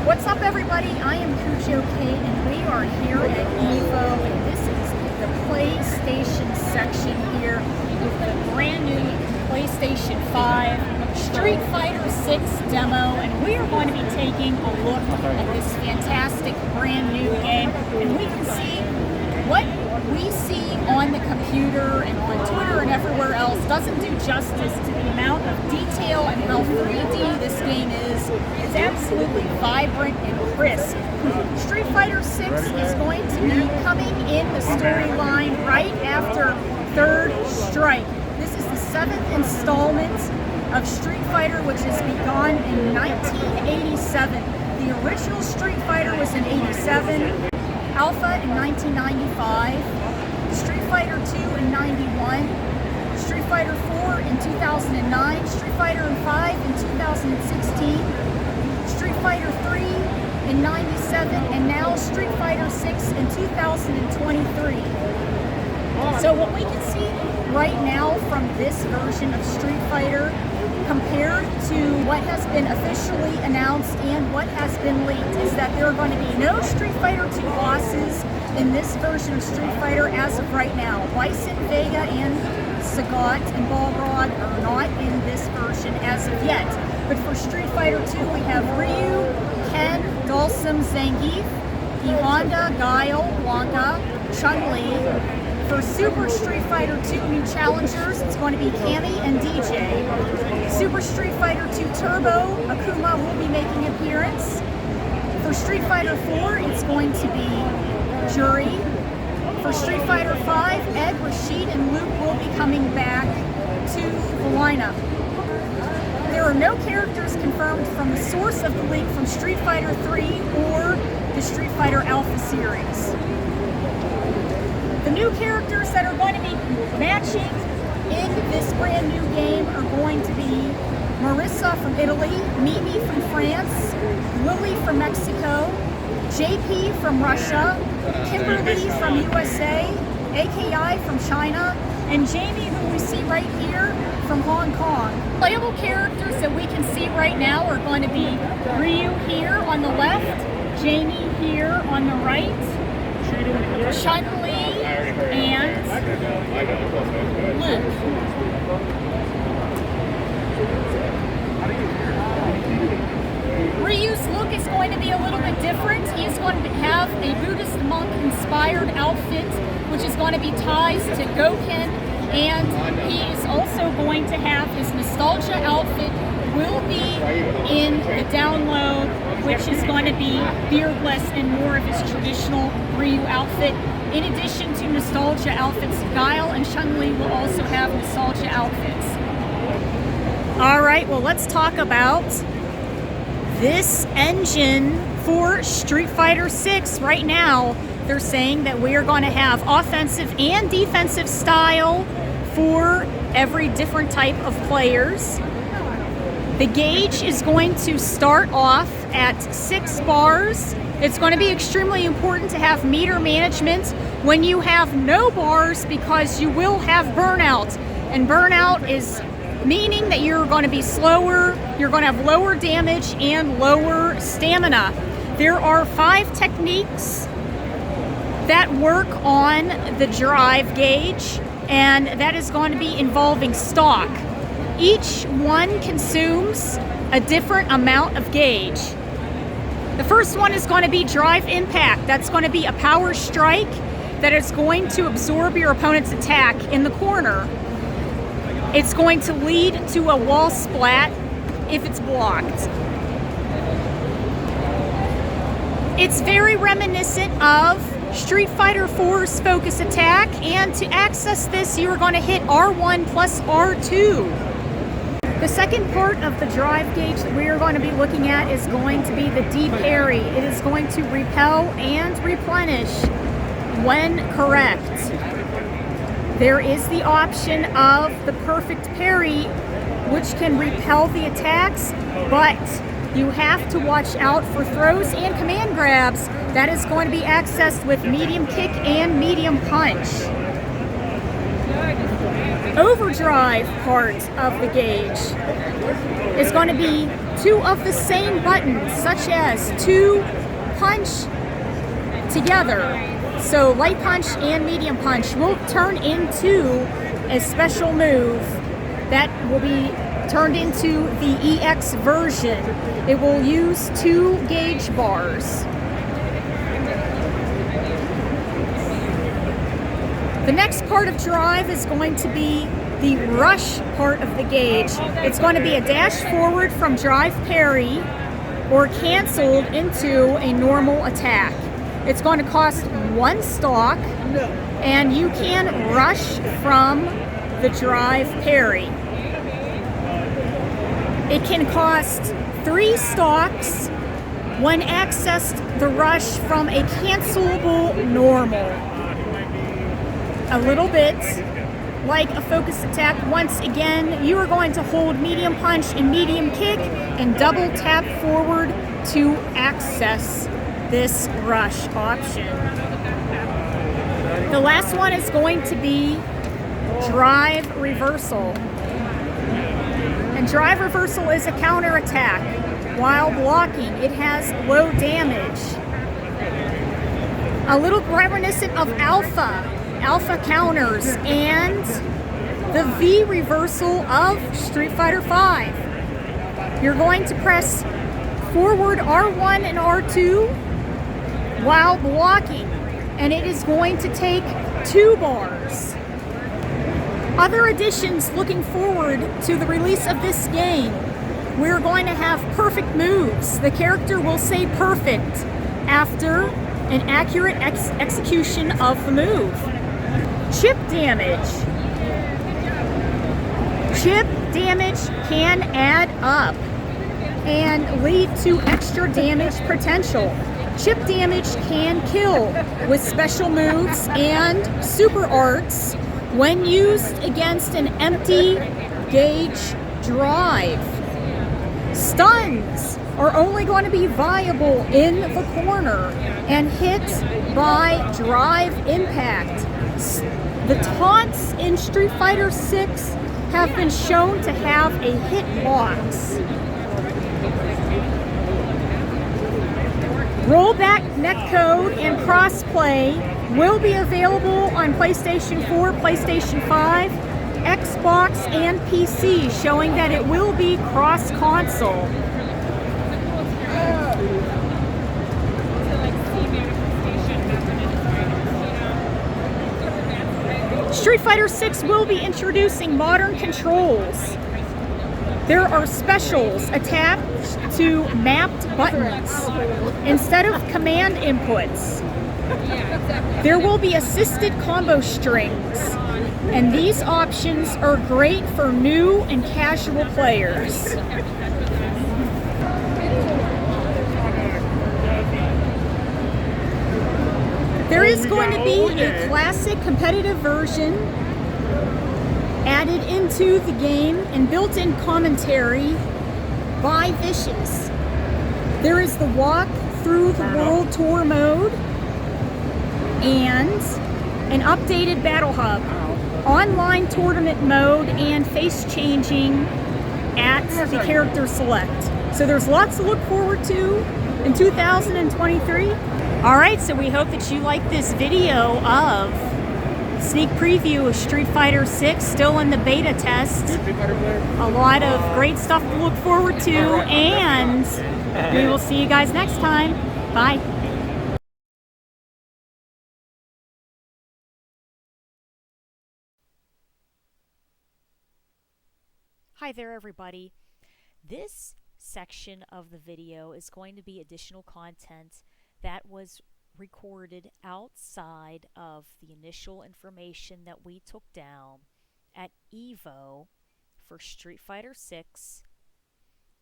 What's up, everybody? I am Cujo Kate, and we are here at EVO, and this is the PlayStation section here with the brand new PlayStation 5 Street Fighter 6 demo, and we are going to be taking a look at this fantastic brand new game, and we can see what we see on the computer and on Twitter and everywhere else doesn't do justice to the amount of detail and how 3D this game is. It's absolutely vibrant and crisp. Street Fighter 6 is going to be coming in the storyline right after Third Strike. This is the 7th installment of Street Fighter, which has begun in 1987. The original Street Fighter was in 87. Alpha in 1995, Street Fighter 2 in 91, Street Fighter 4 in 2009, Street Fighter 5 in 2016, Street Fighter 3 in 97, and now Street Fighter 6 in 2023. So what we can see right now from this version of Street Fighter compared to what has been officially announced and what has been leaked is that there are going to be no Street Fighter 2 bosses in this version of Street Fighter as of right now. Bison, Vega, and Sagat and Balrog are not in this version as of yet. But for Street Fighter 2, we have Ryu, Ken, Dhalsim, Zangief, E-Honda, Guile, Blanca, Chun-Li. For Super Street Fighter 2 new challengers, it's going to be Cammy and DJ. Super Street Fighter 2 Turbo, Akuma will be making an appearance. For Street Fighter 4, it's going to be Jury. For Street Fighter 5, Ed, Rashid, and Luke will be coming back to the lineup. There are no characters confirmed from the source of the leak from Street Fighter 3 or the Street Fighter Alpha series. The new characters that are going to be matching in this brand new game are going to be Marissa from Italy, Mimi from France, Lily from Mexico, JP from Russia, Kimberly from USA, AKI from China, and Jamie, who we see right here, from Hong Kong. Playable characters that we can see right now are going to be Ryu here on the left, Jamie here on the right, Chun-Li, and Luke. Ryu's look is going to be a little bit different. He is going to have a Buddhist monk-inspired outfit, which is going to be ties to Goken, and he is also going to have his nostalgia outfit will be in the download, which is going to be beardless and more of his traditional Ryu outfit. In addition to nostalgia outfits, Guile and Chun-Li will also have nostalgia outfits. All right, well, let's talk about this engine for Street Fighter 6. Right now, they're saying that we are going to have offensive and defensive style for every different type of players. The gauge is going to start off at 6 bars. It's going to be extremely important to have meter management when you have no bars, because you will have burnout. And burnout is meaning that you're going to be slower, you're going to have lower damage and lower stamina. There are 5 techniques that work on the drive gauge, and that is going to be involving stock. Each one consumes a different amount of gauge. The first one is going to be drive impact. That's going to be a power strike that is going to absorb your opponent's attack in the corner. It's going to lead to a wall splat if it's blocked. It's very reminiscent of Street Fighter 4's focus attack, and to access this, you are going to hit R1 plus R2. The second part of the drive gauge that we are going to be looking at is going to be the D parry. It is going to repel and replenish when correct. There is the option of the perfect parry, which can repel the attacks, but you have to watch out for throws and command grabs. That is going to be accessed with medium kick and medium punch. overdrive part of the gauge is going to be two of the same buttons, such as two punch together. So light punch and medium punch will turn into a special move that will be turned into the EX version. It will use two gauge bars. The next part of drive is going to be the rush part of the gauge. It's going to be a dash forward from drive parry or canceled into a normal attack. It's going to cost one stock, and you can rush from the drive parry. It can cost 3 stocks when accessed the rush from a cancelable normal. A little bit like a focus attack. Once again, you are going to hold medium punch and medium kick and double tap forward to access this rush option. The last one is going to be drive reversal. And drive reversal is a counter attack while blocking. It has low damage. A little reminiscent of alpha counters, and the V reversal of Street Fighter V. You're going to press forward R1 and R2 while blocking, and it is going to take 2 bars. Other additions looking forward to the release of this game. We're going to have perfect moves. The character will say perfect after an accurate execution of the move. Chip damage. Chip damage can add up and lead to extra damage potential. Chip damage can kill with special moves and super arts when used against an empty gauge drive. Stuns are only going to be viable in the corner and hit by drive impact. The taunts in Street Fighter 6 have been shown to have a hitbox. Rollback netcode and crossplay will be available on PlayStation 4, PlayStation 5, Xbox, and PC, showing that it will be cross-console. Street Fighter 6 will be introducing modern controls. There are specials attached to mapped buttons instead of command inputs. There will be assisted combo strings, and these options are great for new and casual players. There is going to be a classic competitive version added into the game and built-in commentary by Vicious. There is the Walk Through the World Tour mode and an updated Battle Hub, online tournament mode, and face changing at the character select. So there's lots to look forward to in 2023. Alright, so we hope that you like this video of sneak preview of Street Fighter 6, still in the beta test. A lot of great stuff to look forward to, and we will see you guys next time. Bye. Hi there, everybody. This section of the video is going to be additional content that was recorded outside of the initial information that we took down at EVO for Street Fighter 6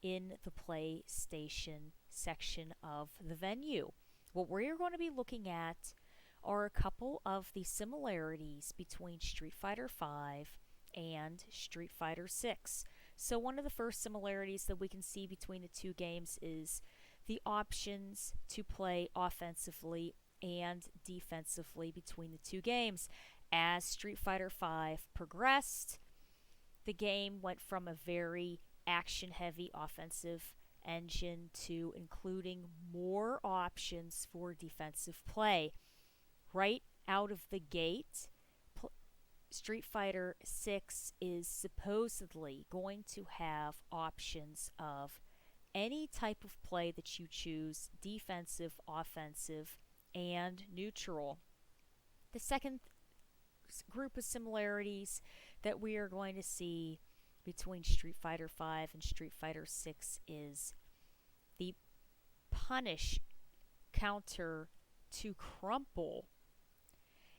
in the PlayStation section of the venue. What we're going to be looking at are a couple of the similarities between Street Fighter 5 and Street Fighter 6. So one of the first similarities that we can see between the two games is the options to play offensively and defensively between the two games. as Street Fighter V progressed, the game went from a very action heavy offensive engine to including more options for defensive play. Right out of the gate, Street Fighter 6 is supposedly going to have options of any type of play that you choose: defensive, offensive, and neutral. The second group of similarities that we are going to see between Street Fighter V and Street Fighter 6 is the punish counter to crumple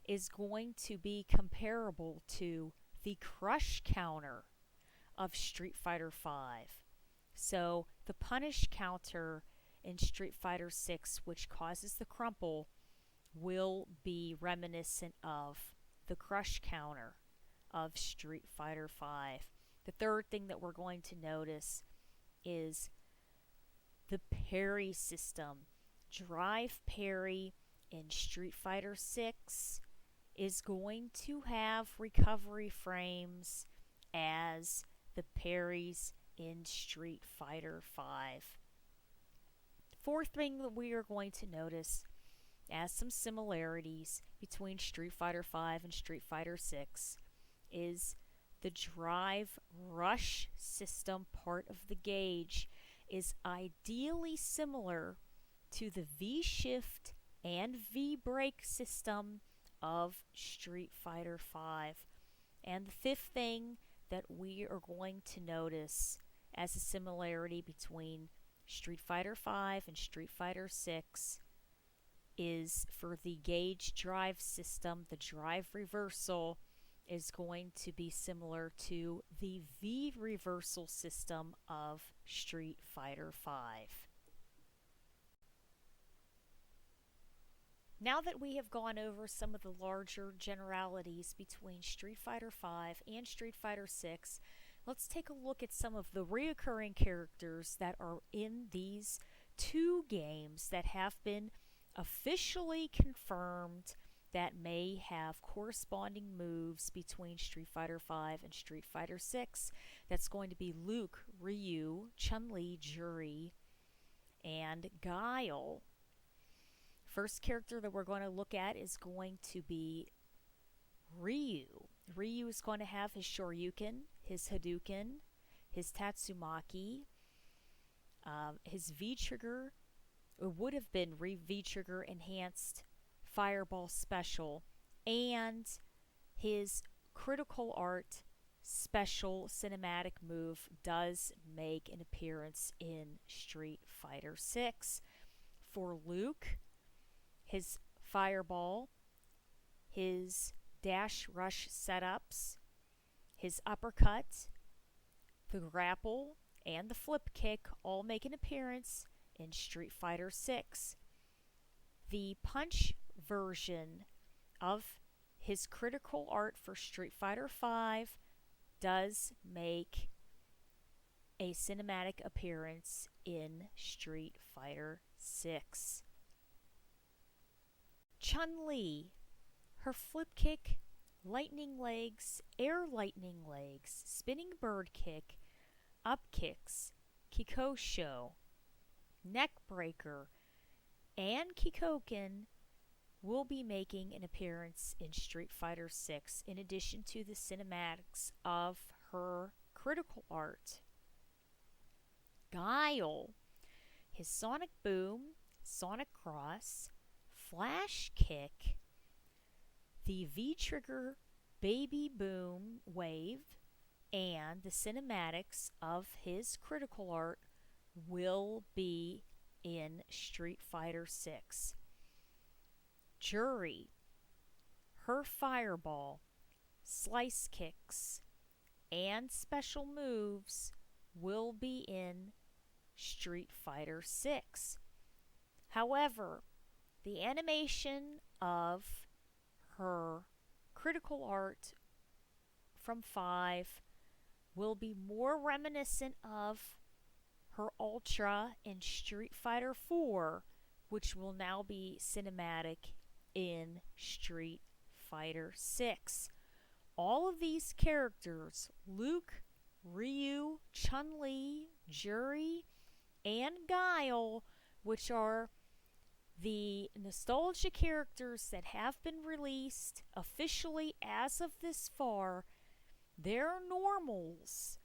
is going to be comparable to the crush counter of Street Fighter V. So the punish counter in Street Fighter 6, which causes the crumple, will be reminiscent of the crush counter of Street Fighter V. The third thing that we're going to notice is the parry system. Drive parry in Street Fighter 6 is going to have recovery frames as the parries in Street Fighter V. Fourth thing that we are going to notice as some similarities between Street Fighter V and Street Fighter 6 is the drive rush system part of the gauge is ideally similar to the V shift and V brake system of Street Fighter V. And the fifth thing that we are going to notice as a similarity between Street Fighter V and Street Fighter 6 is for the gauge drive system, the drive reversal is going to be similar to the V reversal system of Street Fighter V. Now that we have gone over some of the larger generalities between Street Fighter V and Street Fighter 6, let's take a look at some of the reoccurring characters that are in these two games that have been officially confirmed that may have corresponding moves between Street Fighter V and Street Fighter 6. That's going to be Luke, Ryu, Chun-Li, Juri, and Guile. First character that we're going to look at is going to be Ryu. Ryu is going to have his Shoryuken, his Hadouken, his Tatsumaki, his V-Trigger. It would have been V-Trigger Enhanced Fireball Special, and his Critical Art Special Cinematic move does make an appearance in Street Fighter 6. For Luke, his Fireball, his Dash Rush setups, his Uppercut, the Grapple, and the Flip Kick all make an appearance in Street Fighter 6. The Punch version of his Critical Art for Street Fighter V does make a cinematic appearance in Street Fighter 6. Chun-Li, her Flip Kick, Lightning Legs, Air Lightning Legs, Spinning Bird Kick, Up Kicks, Kikosho, Neck Breaker, and Kikoken will be making an appearance in Street Fighter 6 in addition to the cinematics of her Critical Art. Guile, his Sonic Boom, Sonic Cross, Flash Kick, the V-Trigger Baby Boom Wave, and the cinematics of his Critical Art will be in Street Fighter 6. Juri, her Fireball, Slice Kicks, and special moves will be in Street Fighter 6. However, the animation of her Critical Art from 5 will be more reminiscent of her Ultra in Street Fighter 4, which will now be cinematic in Street Fighter 6. All of these characters, Luke, Ryu, Chun-Li, Juri, and Guile, which are the nostalgia characters that have been released officially as of this far, their normals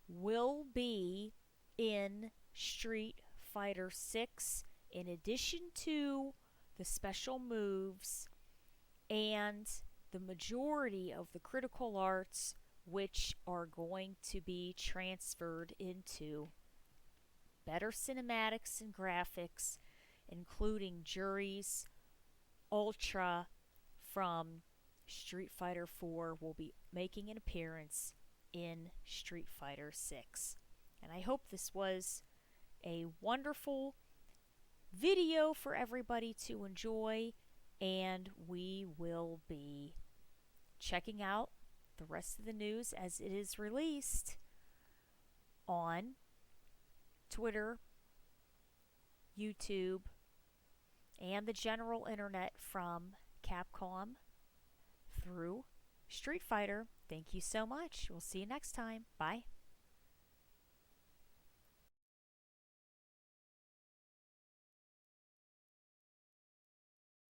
will be in Street Fighter 6 in addition to the special moves and the majority of the critical arts, which are going to be transferred into better cinematics and graphics, including Juri's Ultra from Street Fighter 4 will be making an appearance in Street Fighter 6. And I hope this was a wonderful video for everybody to enjoy, and we will be checking out the rest of the news as it is released on Twitter, YouTube, and the general internet from Capcom through Street Fighter. Thank you so much. We'll see you next time. Bye.